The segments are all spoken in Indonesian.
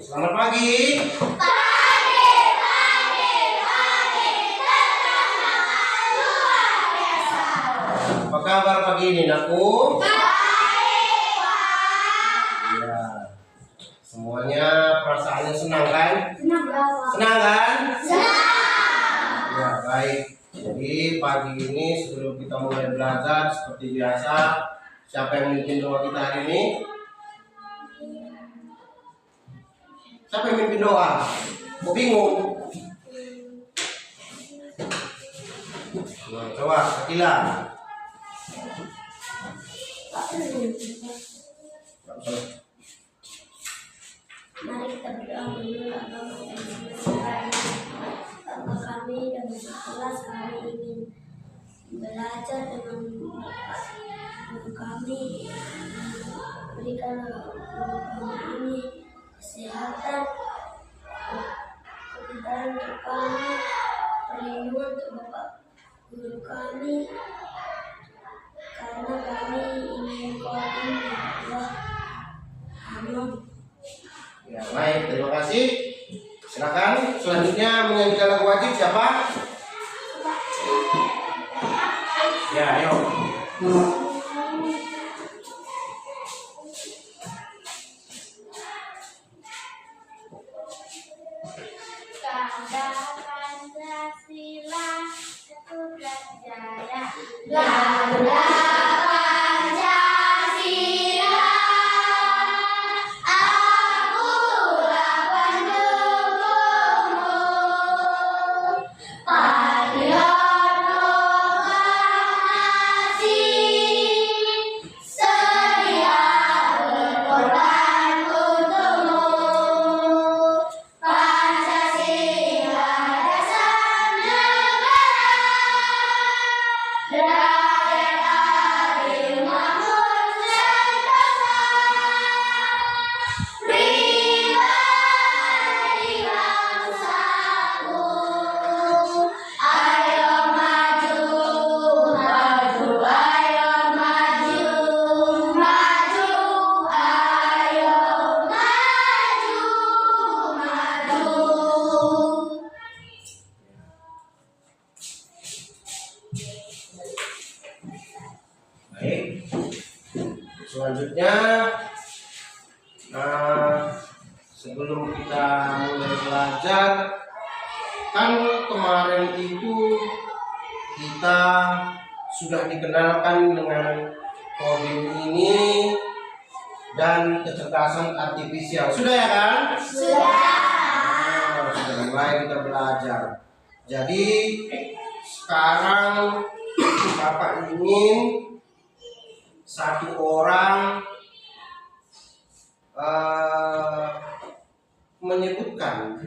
Selamat pagi. Apa kabar pagi ini, Naku? Ya. Semuanya perasaannya senang kan? Senang kan? Ya, baik. Jadi pagi ini sebelum kita mulai belajar seperti biasa, siapa yang memimpin doa kita hari ini? Siapa yang memimpin doa? Kok bingung? Nah, coba Akila. Mari kita berdoa dulu. Bapa kami dan kelas kami ingin belajar dengan guru kami. Berikanlah guru kami ini kesehatan, kebenaran untuk kami, perlindungan untuk Bapak guru kami, karena kami ingin Kau ini Allah. Amin. Ya, baik, terima kasih. Silakan selanjutnya menyanyikan lagu wajib siapa? Ya, ayo. Kada Pancasila Sekolah Jaya. Kada Pancasila, akulah pendukungmu. Patriot proklamasi, sedia berkorban untukmu. Pancasila dasar negara, rakyat adil makmur sentosa, pribadi bangsaku. Ayo maju, maju, ayo maju, maju, ayo maju, maju. Baik. Selanjutnya, sebelum kita mulai belajar, kan kemarin itu kita sudah dikenalkan dengan coding ini dan kecerdasan artifisial. Sudah ya kan? Sudah mulai kita belajar. Jadi sekarang Bapak ingin satu orang menyebutkan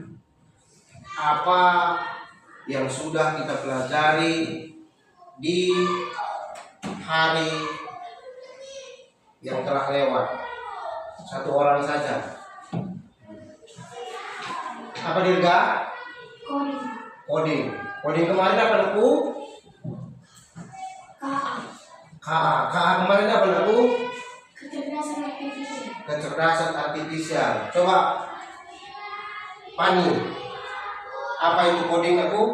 apa yang sudah kita pelajari di hari yang telah lewat. Satu orang saja. Apa Dirga? Coding. Coding kemarin apa Naku? KA kemarin apa Naku? Kecerdasan artifisial. Kecerdasan artifisial. Coba Pani, apa itu coding Naku?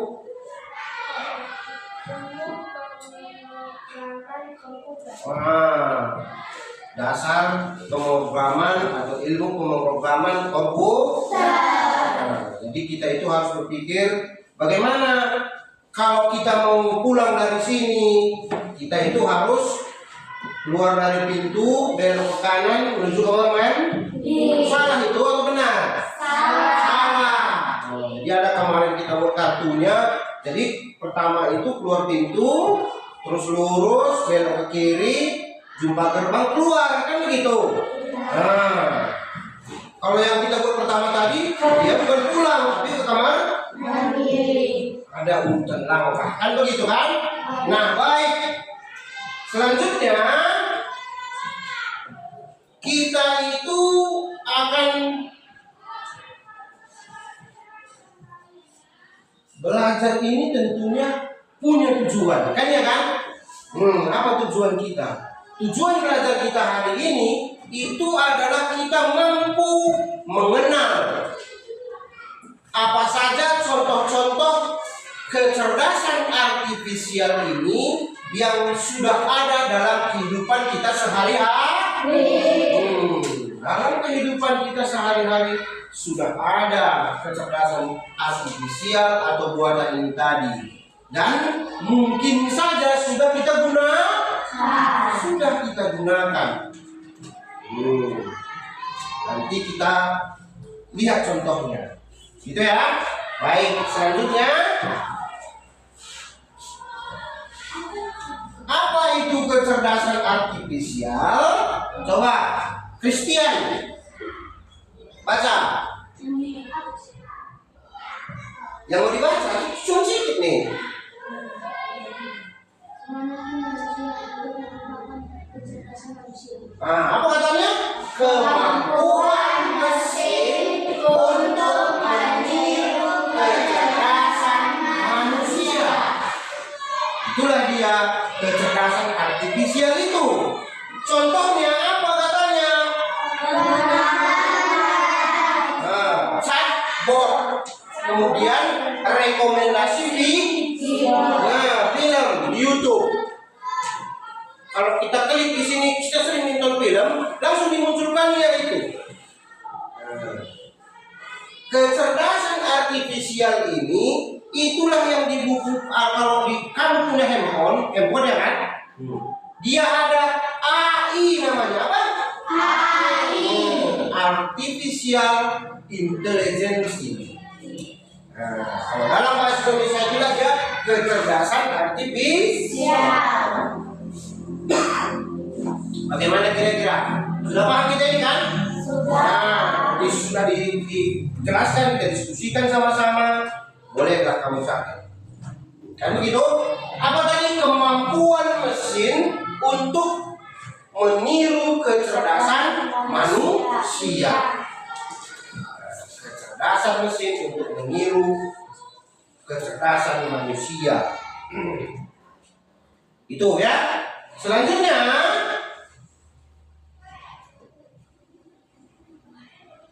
Dasar pemrograman atau ilmu pemrograman komputer. Jadi kita itu harus berpikir bagaimana kalau kita mau pulang dari sini, kita itu harus keluar dari pintu, belok ke kanan, menuju ke mana? Salah itu atau benar? Salah. Jadi ada kemarin kita buat kartunya. Jadi pertama itu keluar pintu, terus lurus, belok ke kiri, jumpa gerbang, keluar, kan begitu. Nah, kalau yang kita buat pertama tadi, dia bukan pulang, tapi ke kamar ada urutan langkah, kan begitu kan? Nah, baik. Selanjutnya kita itu akan belajar ini tentunya punya tujuan, kan ya kan? Apa tujuan kita? tujuan belajar kita hari ini itu adalah kita mampu mengenal apa saja contoh-contoh kecerdasan artifisial ini yang sudah ada dalam kehidupan kita sehari-hari. Dalam kehidupan kita sehari-hari sudah ada kecerdasan artifisial atau buatan ini tadi, dan mungkin saja sudah kita gunakan. Nanti kita lihat contohnya, gitu ya. Baik, selanjutnya apa itu kecerdasan artifisial? Coba Christian baca. Yang mau dibaca cuma sedikit nih. Apa katanya? Kemampuan mesin untuk meniru kecerdasan manusia. Itulah dia kecerdasan artifisial itu. Contohnya apa katanya? Chatbot. Kemudian rekomendasi film di YouTube. Kalau kita klik di sini, kita sering nonton film, langsung dimunculkan ya itu. Kecerdasan artifisial ini, itulah yang di buku. Kalau kamu punya handphone ya kan? Dia ada AI namanya apa? AI. Artificial Intelligence. Kalau dalam bahasa Indonesia itulah dia kecerdasan artifisial. Bagaimana kira-kira? Sudah paham kita ini kan? Sudah dijelaskan, kita diskusikan sama-sama. Bolehlah kamu catat. Kan begitu? Apa tadi? Kemampuan mesin untuk meniru kecerdasan manusia. Kecerdasan mesin untuk meniru kecerdasan manusia. Itu ya. Selanjutnya,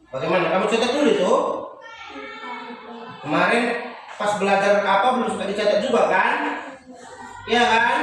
bagaimana? Kamu catat dulu itu. Kemarin pas belajar apa belum suka dicatat juga kan? Iya kan?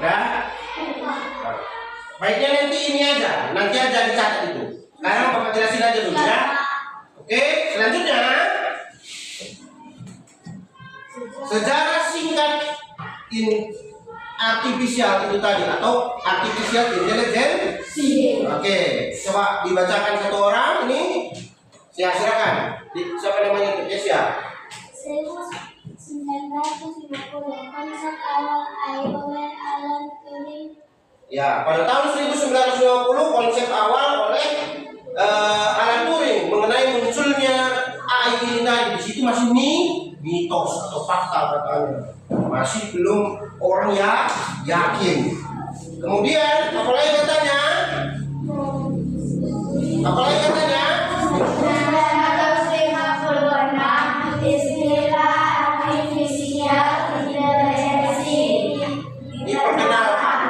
Ya, baiknya nanti aja dicatat itu. Sekarang Bapak jelasin aja dulu ya. Oke, selanjutnya sejarah singkat artifisial itu tadi atau artificial intelligence. Oke, coba dibacakan satu orang ini. Silakan. Siapa namanya? Yesia. 1950 konsep awal AI oleh Alan Turing. Ya, pada tahun 1950 konsep awal oleh Alan Turing mengenai munculnya AI ini tadi. Di situ masih mitos atau fakta katanya. Masih belum orang yakin. Kemudian apalagi katanya? 1956 istilah artificial intelligence Diperkenalkan.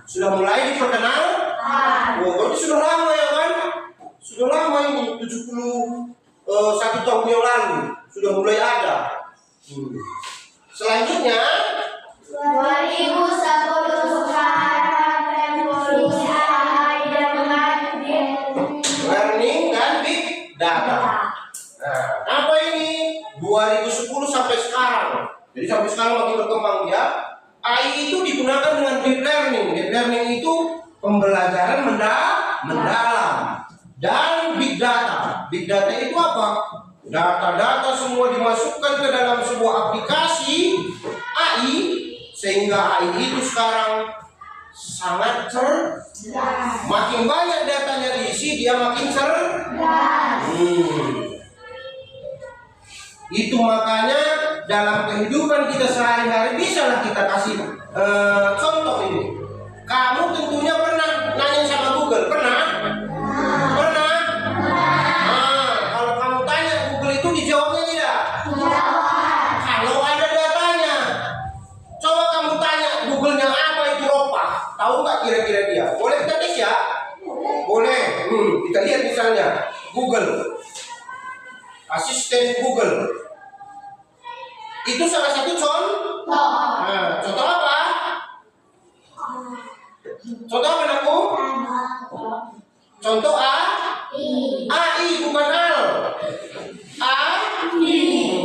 Sudah mulai diperkenalkan. Berarti sudah lama ya kan? Sudah lama ini 71 tahun yang lalu sudah mulai ada. Selanjutnya 2010 sekarang revolusi AI dengan learning dan big data. Nah, apa ini? 2010 sampai sekarang. Jadi sampai sekarang makin berkembang ya. AI itu digunakan dengan deep learning. Deep learning itu pembelajaran mendalam. Dan big data. Big data itu apa? Data-data semua dimasukkan ke dalam sebuah aplikasi AI, sehingga AI itu sekarang sangat cerdas. Makin banyak datanya diisi, dia makin cerdas. Itu makanya dalam kehidupan kita sehari-hari bisalah kita kasih contoh ini. Kamu tentunya pernah nanya sama Google, pernah? Pernah? Kalau kamu tanya Google itu dijawabnya tidak? Kalau ada datanya, coba kamu tanya Google-nya apa itu ropa, tahu nggak kira-kira dia? Boleh kita tes ya? Boleh. Kita lihat misalnya Google, asisten Google. Itu salah satu contoh. Contoh apa? Contoh apa anakku? Contoh AI, bukan al.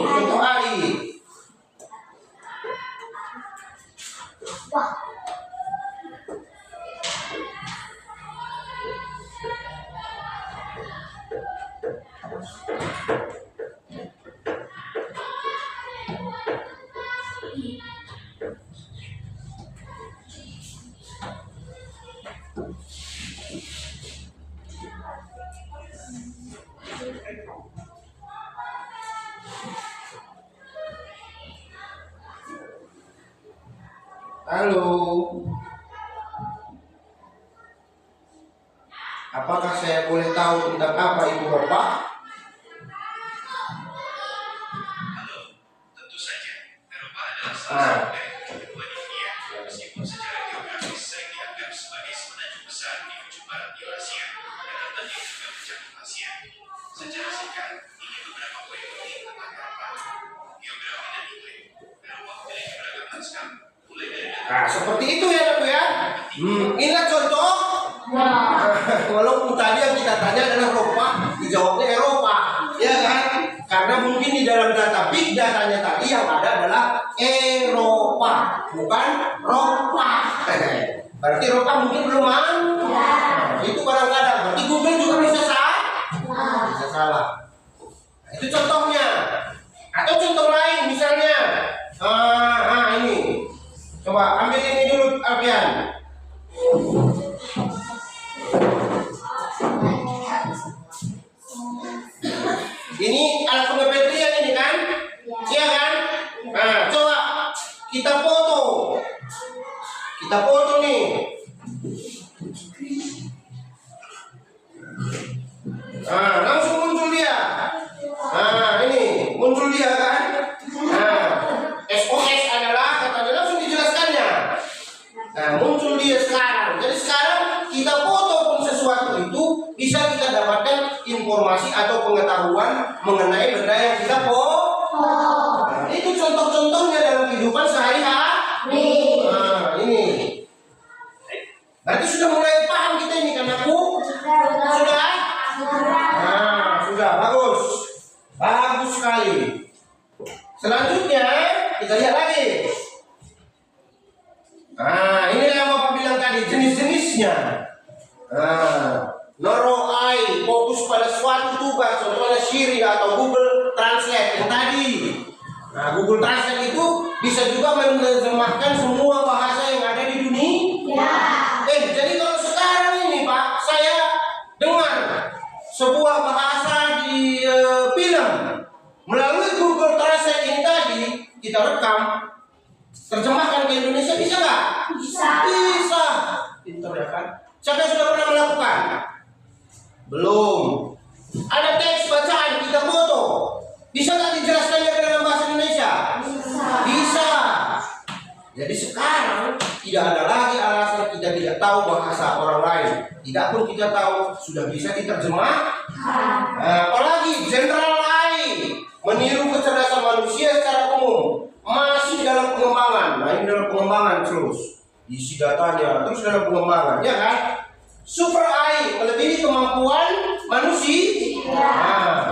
Contoh AI. Halo. Apakah saya boleh tahu tentang apa itu ropa? Tentu saja, Eropa adalah salah satu dari kedua dunia, meskipun secara geografis sering dianggap sebagai semenanjung besar di ujung barat Eurasia, dan letaknya juga mencakup Asia. Secara singkat, ini beberapa poin penting tentang Eropa. Geografi dan iklim. Eropa memiliki beragam lanskap, mulai dari Seperti itu ya Bapak ya. Inilah contoh. Walaupun tadi yang kita tanya adalah Eropa, dijawabnya Eropa, ya kan? Karena mungkin di dalam data big datanya tadi yang ada adalah Eropa, bukan Ropa. Berarti Eropa mungkin belum itu kadang-kadang. Berarti Google juga bisa salah. Itu contohnya. Atau contoh lain misalnya, ini. Coba ambil ini dulu, Alfian. Ini alat pengepetrian ini kan? Iya kan? Coba kita foto. Kita foto nih. Langsung muncul dia. Ini muncul dia kan? SOS adalah katanya langsung dijelaskannya. Muncul dia sekarang. Jadi sekarang kita foto pun sesuatu itu bisa kita dapatkan informasi atau pengetahuan mengenai benda yang kita foto. Itu contoh-contohnya dalam kehidupan sehari-hari. Ini. Berarti sudah mulai paham kita ini kan aku? Sudah? Sudah bagus. Bagus sekali. Selanjutnya kita lihat lagi. Ini yang Bapak bilang tadi, jenis-jenisnya. Noro AI fokus pada suatu tugas, contohnya Siri atau Google Translate yang tadi. Google Translate itu bisa juga menerjemahkan semua bahasa yang ada di dunia. Jadi kalau sekarang ini Pak, saya dengar sebuah bahasa di film melalui Google Translate ini tadi, kita rekam, terjemahkan ke Indonesia, bisa nggak? Bisa. Pintar ya kan? Siapa yang sudah pernah melakukan? Belum. Ada teks bacaan kita foto, bisa nggak dijelaskannya dalam bahasa Indonesia? Bisa. Jadi sekarang tidak ada lagi alasan kita tidak tahu bahasa orang lain. Tidak pun kita tahu, sudah bisa diterjemah. Apalagi general AI meniru kecerdasan manusia secara umum, masih dalam pengembangan. Ini dalam pengembangan terus, isi datanya terus dalam pengembangan, ya kan? Super AI melebihi kemampuan manusia.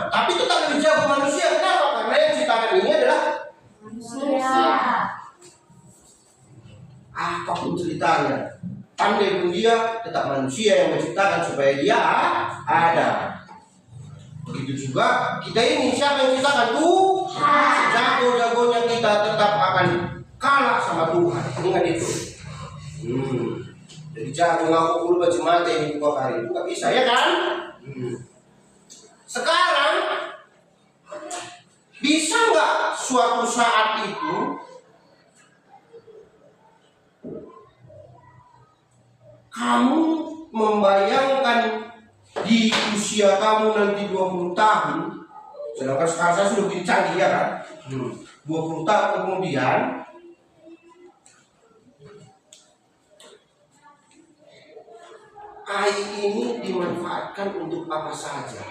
Tapi tetap lebih jago manusia. Kenapa? Karena yang diciptakan ini adalah manusia. apapun ceritanya. Pandai pun dia, tetap manusia yang menciptakan supaya dia ada. Begitu juga kita ini, siapa yang ciptakan? Tuhan. Jago-jagonya kita tetap akan kalah sama Tuhan. Ingat itu. Jadi jago ngaku dulu baju mata ini buka hari itu nggak bisa, ya kan? Sekarang bisa nggak suatu saat itu kamu membayangkan di usia kamu nanti 20 tahun, sedangkan sekarang saya sudah begini canggih, ya kan? 20 tahun kemudian air ini dimanfaatkan untuk apa saja?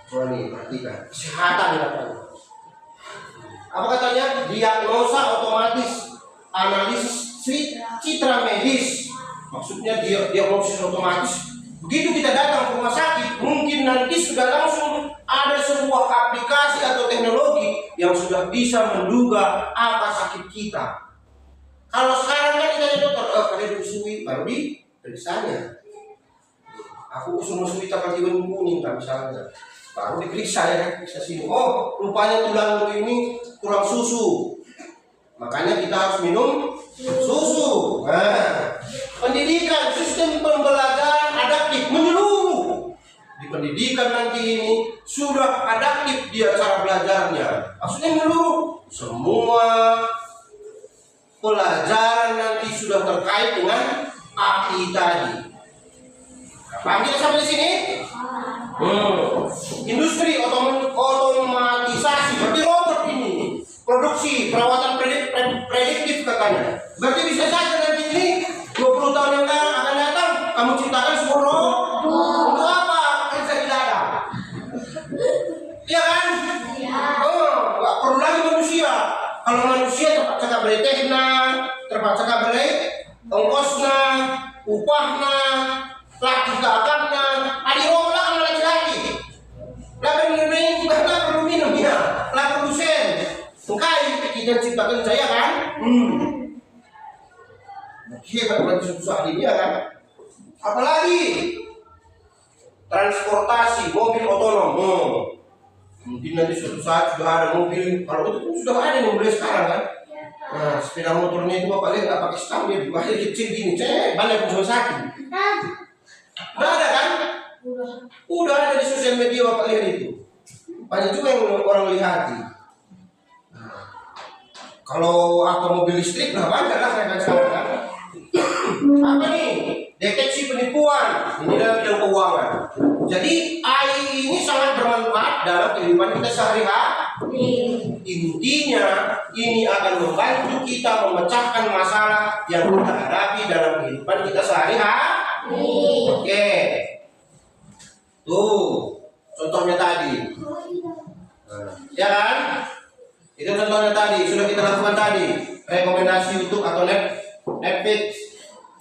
Coba nih, perhatikan. Kesehatan dilakukan. Apa katanya? Diagnosa otomatis, analisis citra medis. Maksudnya diagnosis otomatis. Begitu kita datang ke rumah sakit, mungkin nanti sudah langsung ada sebuah aplikasi atau teknologi yang sudah bisa menduga apa sakit kita. Kalau sekarang kan kita dokter, kalian diusui, baru diperiksanya. Aku usung-usui tak kalian kuning, tak misalnya. Baru diperiksa, ya, periksa sini. Oh, rupanya tulang lu ini kurang susu. Makanya kita harus minum susu. Nah, pendidikan, sistem pembelajaran adaptif menyeluruh. Di pendidikan nanti ini sudah adaptif dia cara belajarnya. Maksudnya menyeluruh. Semua pelajaran nanti sudah terkait dengan AI tadi. Paham kita sampai di sini? Industri otomatisasi berarti robot ini, produksi perawatan prediktif katanya. Berarti bisa saja nanti ini 20 tahun yang akan datang kamu ciptakan semua robot. Untuk apa? Kerja di ladang. Iya kan? Nggak perlu lagi manusia. Kalau manusia terpaksa beli tekna, terpaksa beli ongkosna, upahna, laki kakakna, adi robot lah kalau laki-laki. Lah bener-bener kita nggak perlu minum ya, lah produsen. Tungkai kita ciptakan saya kan? Hebat berarti susah ini ya kan? Apalagi transportasi mobil otonom. Mungkin nanti suatu saat sudah ada mobil, kalau itu sudah ada mobil sekarang kan? Nah, sepeda motornya itu bapak lihat nggak pakai stang, dia dibuatnya kecil gini, balik cuma satu. Udah ada kan? Udah ada di sosial media bapak lihat itu. Banyak juga yang orang lihati. Nah, kalau apa mobil listrik lah banyak lah saya kan. Apa nih? Deteksi penipuan. Ini dalam bidang keuangan. Jadi AI ini sangat bermanfaat dalam kehidupan kita sehari-hari. Intinya ini akan membantu kita memecahkan masalah yang kita hadapi dalam kehidupan kita sehari-hari. Oke. Tuh, contohnya tadi. Ya kan? Itu contohnya tadi, sudah kita lakukan tadi. Rekomendasi YouTube atau Netflix,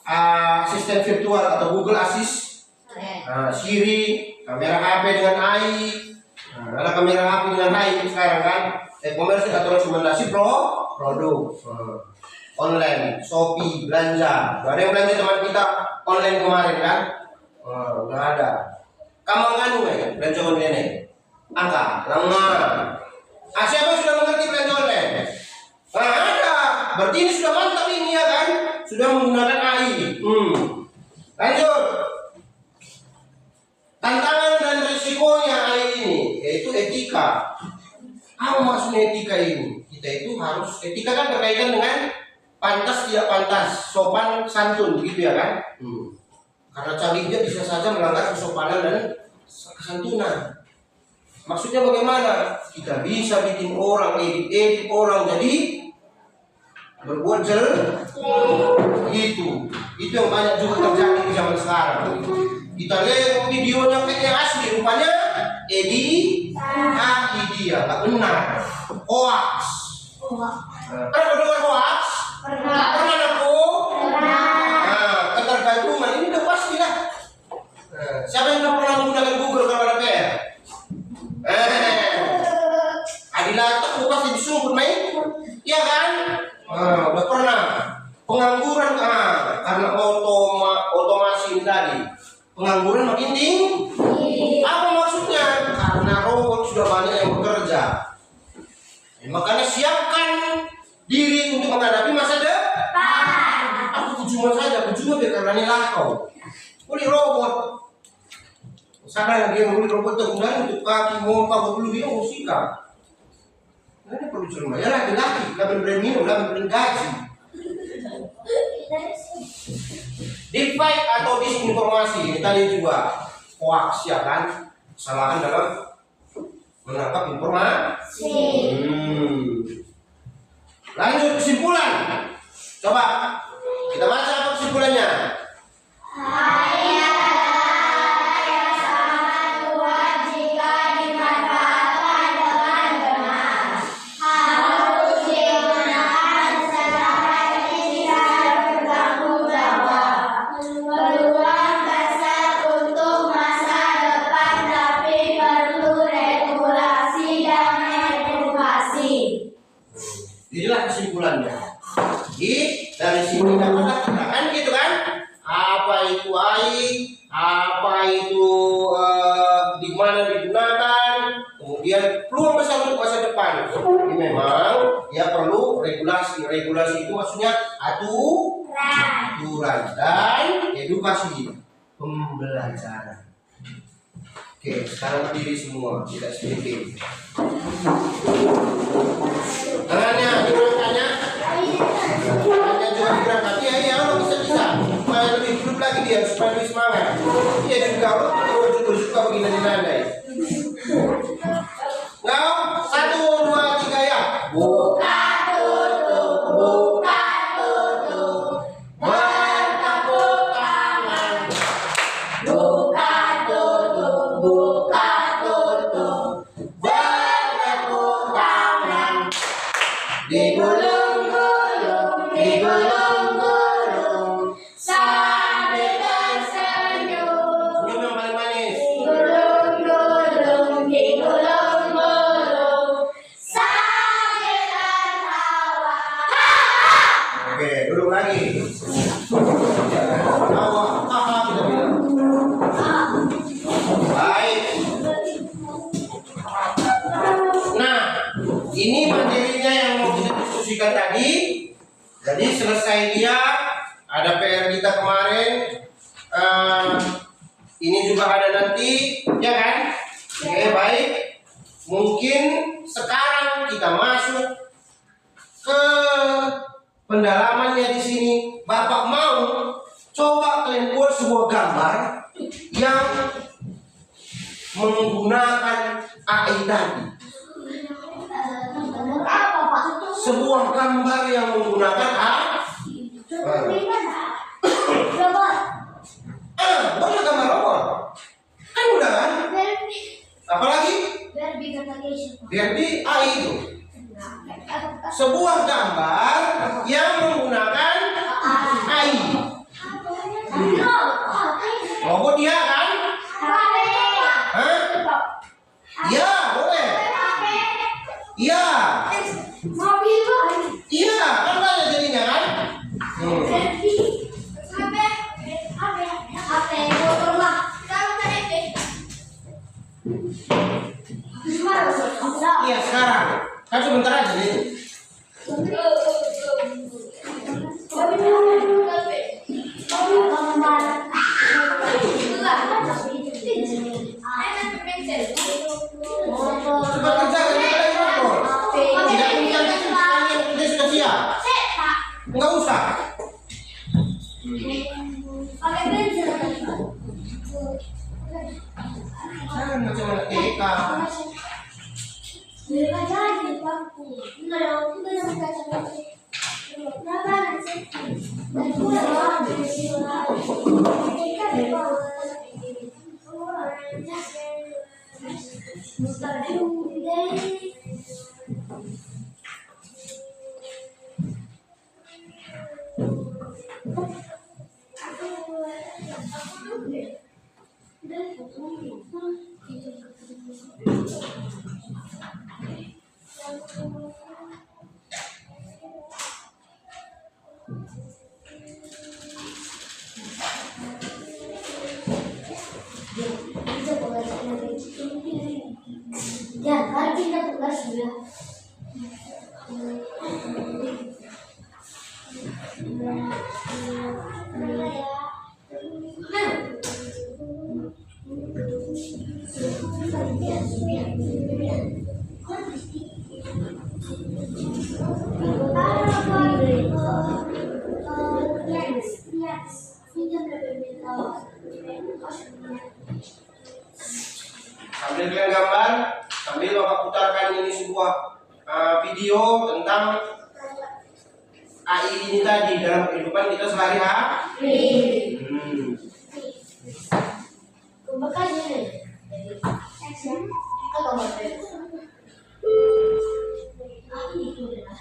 asisten virtual atau Google Assist, Siri, kamera HP dengan AI. Ada kamera HP dengan AI sekarang kan? E-commerce atau rekomendasi produk online, Shopee, belanja. Ada yang belanja teman kita online kemarin kan? Udah ada. Kamu nganu ya, belanja online. Angka, lama. Siapa sudah mengerti belanja online? Ada. Berarti ini sudah mantap ini ya kan? Sudah menggunakan AI. Lanjut. Tantangan dan risikonya AI ini yaitu etika. Apa maksudnya etika ini? Kita itu harus, etika kan berkaitan dengan pantas tidak pantas, sopan santun begitu ya kan? Karena canggihnya bisa saja melanggar kesopanan dan kesantunan. Maksudnya bagaimana? Kita bisa bikin orang, edit orang jadi berbuat jelek. Itu yang banyak juga terjadi di zaman sekarang. Kita lihat videonya kayaknya asli, rupanya dia tak benar. Hoax. Pernah dengar hoax? Pernah aku? Ketergantungan ini udah pasti lah. Siapa yang udah pernah menggunakan Google kalau ada PR? Adilatak pasti disumput main, iya kan? Udah pernah. Pengangguran karena otomasi ini tadi, pengangguran makin tinggi. Apa maksudnya? Karena robot sudah banyak yang bekerja. Makanya siapkan diri untuk menghadapi masa depan. Aku cuma biar karena ini lakau. Beli robot. Sana yang dia beli robot kemudian untuk kaki mompa bulu dia musika. Ini perlu cermat. Ya laki-laki, laban beri minum, laban beri gaji. Deepfake atau disinformasi ini tadi juga hoax ya kan, kesalahan dalam menangkap informasi. Lanjut kesimpulan. Coba kita baca apa kesimpulannya. Inilah kesimpulannya. Jadi dari sini dapat kan gitu kan? Apa itu AI? Apa itu di mana digunakan? Kemudian peluang besar untuk masa depan. Ini memang ya perlu regulasi. Regulasi itu maksudnya aturan dan edukasi pembelajaran. Oke, sekarang berdiri semua, tidak sedikit. Tangannya digerakkannya. Tangannya juga digerakkan. Iya, lo bisa. Supaya lebih hidup lagi dia, supaya lebih semangat. Iya juga, lo terus suka begini nandai. Now, 1, 2, 3 ya. Buka tutup, buka tutup. Bertepuk tangan. Buka tutup, buka tutup. Bertepuk tangan. Digulung-gulung, digulung-gulung, sambil tersenyum. Senyum yang paling manis. Digulung-gulung, digulung-gulung, sambil tertawa. Oke, duduk lagi. Tawa, haha kita bilang. Baik. Nah, ini materinya yang mau kita diskusikan tadi. Jadi selesai dia, ada PR kita kemarin. Ini juga ada nanti, ya kan? Oke, baik. Mungkin sekarang kita masuk ke pendalamannya di sini. Bapak mau coba kalian buat sebuah gambar yang menggunakan AI tadi. Sebuah gambar yang menggunakan boleh gambar robot. Kan udah kan? Apalagi? Berarti AI itu. Sebuah gambar yang menggunakan AI. Robot dia kan? Hah? Ya, boleh. Iya. Iya, kan banyak jadinya kan? Iya, sekarang. Kan sebentar aja nih. Cepat kerjakan lagi robot. Tidak punya sekali dia sudah siap. Enggak usah. Jangan macam-macam TK. Ya, mari kita tukar sudah. Sambil kalian gambar, sambil Bapak putarkan ini sebuah video tentang AI ini tadi dalam kehidupan kita sehari-hari. Makanya nih, action, kalau mau itu adalah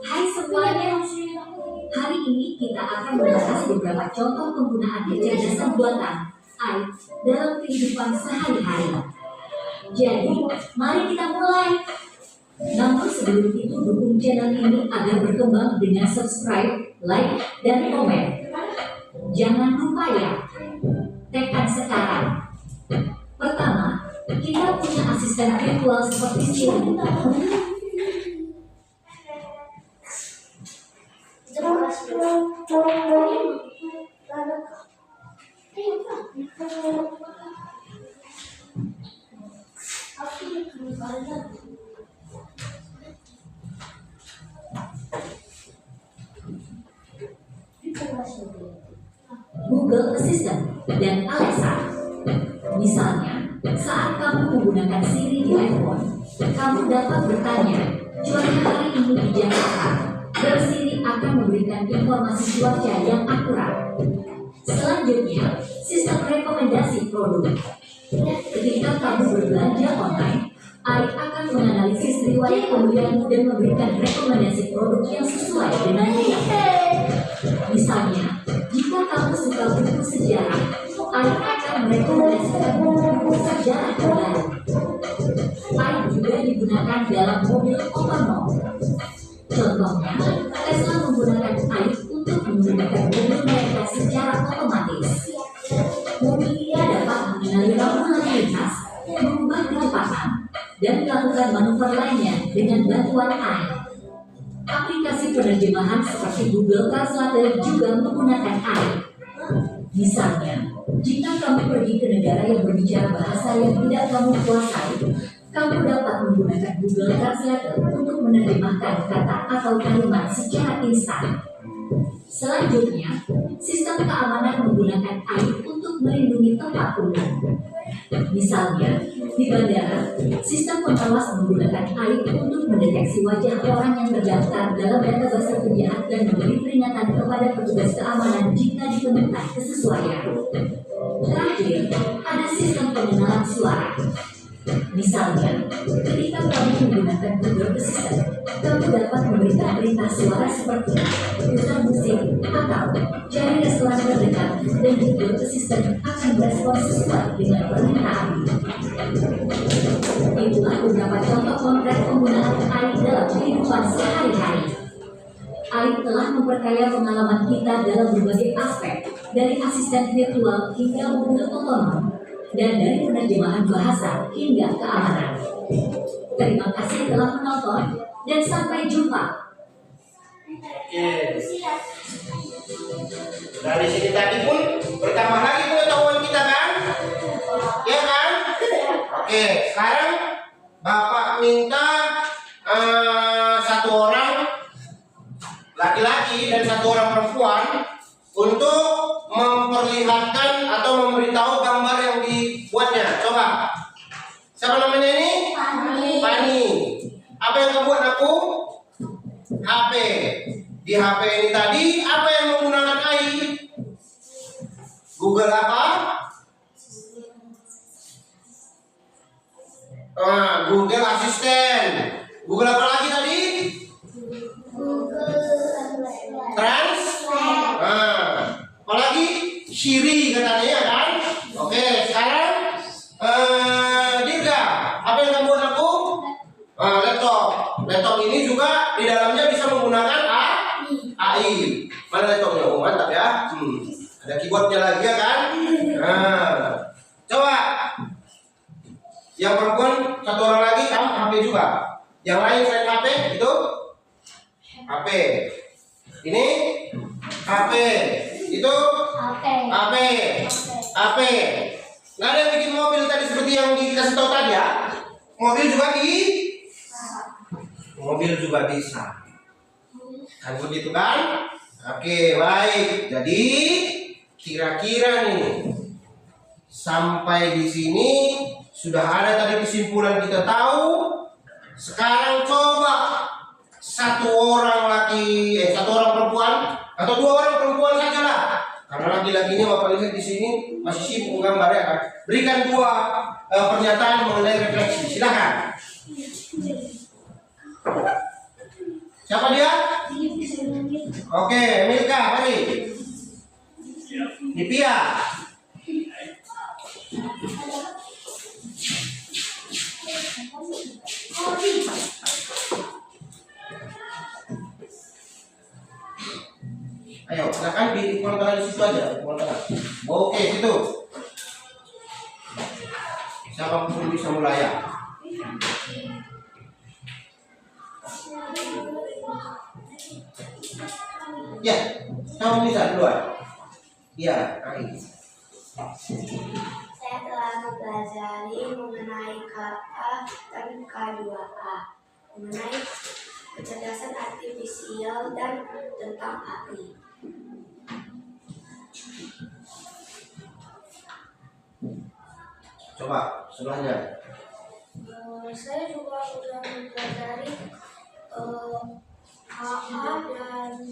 Hai semuanya, hari ini kita akan membahas beberapa contoh penggunaan kecerdasan buatan AI dalam kehidupan sehari-hari. Jadi, mari kita mulai. Namun sebelum itu dukung channel ini agar berkembang dengan subscribe, like, dan komen. Jangan lupa ya, tekan sekarang. Pertama, kita punya asisten virtual seperti Siri. Google Assistant dan Alexa. Misalnya, saat kamu menggunakan Siri di iPhone, kamu dapat bertanya, cuaca hari ini di Jakarta, dan Siri akan memberikan informasi cuaca yang akurat. Selanjutnya, sistem rekomendasi produk. Ketika kamu berbelanja online, AI akan menganalisis riwayat pembelianmu dan memberikan rekomendasi produk yang sesuai dengan dirimu. Misalnya, jika kamu suka buku sejarah, AI akan merekomendasikan buku sejarah terbaru. AI juga digunakan dalam mobil otonom. Contohnya, Tesla menggunakan AI untuk menggunakan mobil mereka secara otomatis. Mobilnya dapat mengenali rambu lalu lintas, mengubah kecepatan, dan melakukan manuver lainnya dengan bantuan AI. Aplikasi penerjemahan seperti Google Translate juga menggunakan AI. Misalnya, jika kamu pergi ke negara yang berbicara bahasa yang tidak kamu kuasai, kamu dapat menggunakan Google Translate untuk menerjemahkan kata atau kalimat secara instan. Selanjutnya, sistem keamanan menggunakan AI untuk melindungi tempat umum. Misalnya, di bandara, sistem pengawas menggunakan AI untuk mendeteksi wajah orang yang terdaftar dalam database penjahat dan memberi peringatan kepada petugas keamanan jika ditemukan kesesuaian. Terakhir, ada sistem pengenalan suara. Misalnya, ketika kamu menggunakan Google Assistant, kamu dapat memberikan perintah suara seperti putar musik atau cari restoran terdekat, dan Google Assistant akan berespons sesuai dengan permintaan. Itulah beberapa contoh konkret penggunaan AI dalam kehidupan sehari-hari. AI telah memperkaya pengalaman kita dalam berbagai aspek, dari asisten virtual hingga mobil otonom, dan dari penerjemahan bahasa hingga keamanan. Terima kasih telah menonton dan sampai jumpa. Oke. Dari sini tadi pun bertambah lagi pengetahuan kita kan? Ya kan? Oke, sekarang Bapak minta satu orang laki-laki dan satu orang perempuan untuk memperlihatkan atau memberitahu gambar yang dibuatnya. Coba. Siapa namanya ini? Pani. Apa yang kamu buat aku? HP. Di HP ini tadi apa yang menggunakan AI? Google apa? Google Assistant. Google apa lagi tadi? Apalagi Siri katanya ya kan? Oke, sekarang Dirga, apa yang kamu buat aku? mantap ya. Ada keyboardnya lagi ya kan? Nah, coba. Yang perempuan satu orang lagi, kamu HP juga. Yang lain selain HP itu HP. Ini HP. Itu HP. HP. Nggak ada yang bikin mobil tadi seperti yang dikasih tahu tadi ya. Mobil juga bisa. Kan begitu kan? Oke, baik. Jadi kira-kira nih sampai di sini sudah ada tadi kesimpulan kita tahu. Sekarang coba satu orang perempuan atau 2 orang perempuan saja lah. Karena laki-lakinya Bapak lihat di sini masih sibuk menggambar ya kan. Berikan 2 pernyataan mengenai refleksi. Silakan. Siapa dia? Oke, Milka, mari. Nipia. Ayo, silakan di kolom tengah di situ aja, kolom tengah. Oke, situ. Siapa pun bisa mulai ya. Ya, kamu bisa duluan. Iya, Kak. Saya telah mempelajari mengenai KA dan K2A, mengenai kecerdasan artifisial dan tentang AI. Coba sebelahnya. Saya juga sudah mempelajari KA dan AI.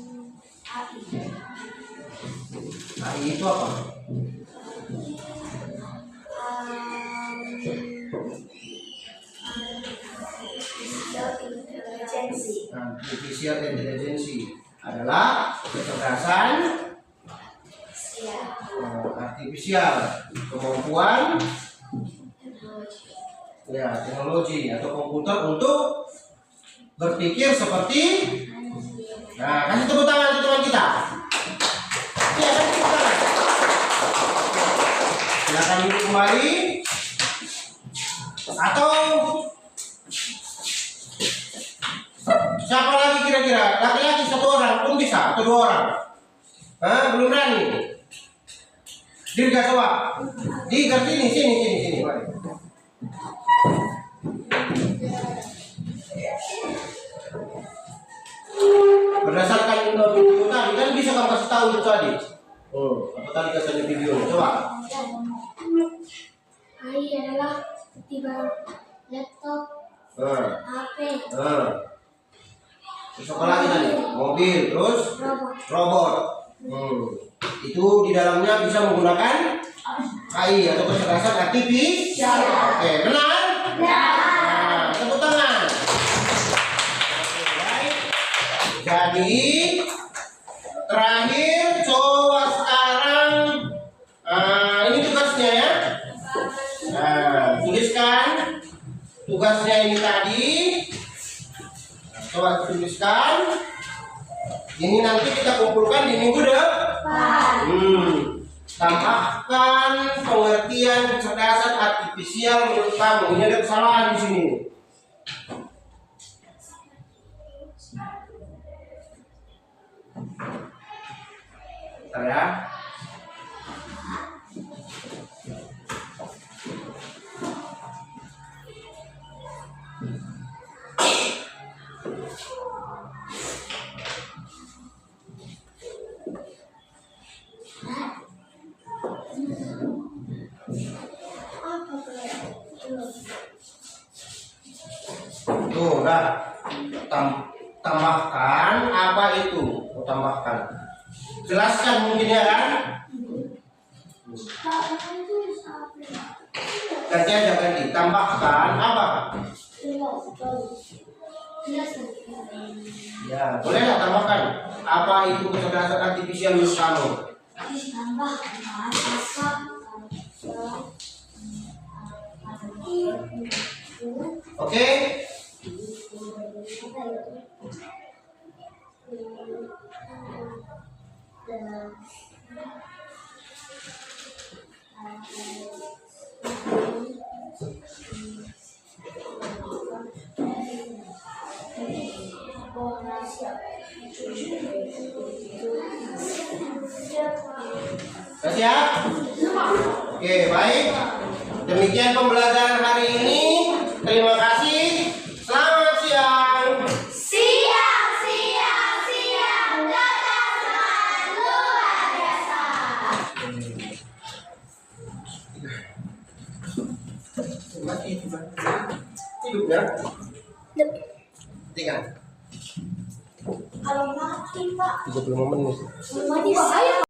AI itu apa? Artificial intelligence adalah kecerdasan artifisial, kemampuan teknologi atau komputer untuk berpikir seperti. Nah, kasih tepuk tangan untuk teman kita. Ya, kasih tepuk tangan. Silakan duduk kembali. Atau siapa lagi kira-kira? Laki-laki 1 orang pun bisa atau 2 orang? Belum berani. Dirga coba. Dirga sini, mari. Berdasarkan video tadi kan bisa kamu kasih tahu itu tadi. Apa tadi katanya video? Coba. AI adalah tiba laptop, HP, Terus apa lagi tadi? Mobil, terus robot. Itu di dalamnya bisa menggunakan AI atau kecerdasan artifisial. Oke, benar? Nah, tepuk tangan. Baik. Jadi terakhir coba sekarang ini tugasnya ya. Tuliskan tugasnya ini tadi. Coba tuliskan. Ini nanti kita kumpulkan di minggu depan. Tambahkan pengertian kecerdasan artifisial menurut kamu. Ini ada kesalahan di sini. Bentar ya. Tuh, udah. Tambahkan apa itu? Tambahkan. Jelaskan mungkin ya kan? Ganti aja ganti. Tambahkan apa? Ya, bolehlah tambahkan. Apa itu kecerdasan artifisial menurut kamu? Oke? Sudah siap? Oke, baik. Demikian pembelajaran hari ini. Terima kasih. Selamat siang. Siang, siang, siang, data semangat luar biasa. Hidup ya? Tinggal Kalau mati, Pak. 35 menit. Mati saya.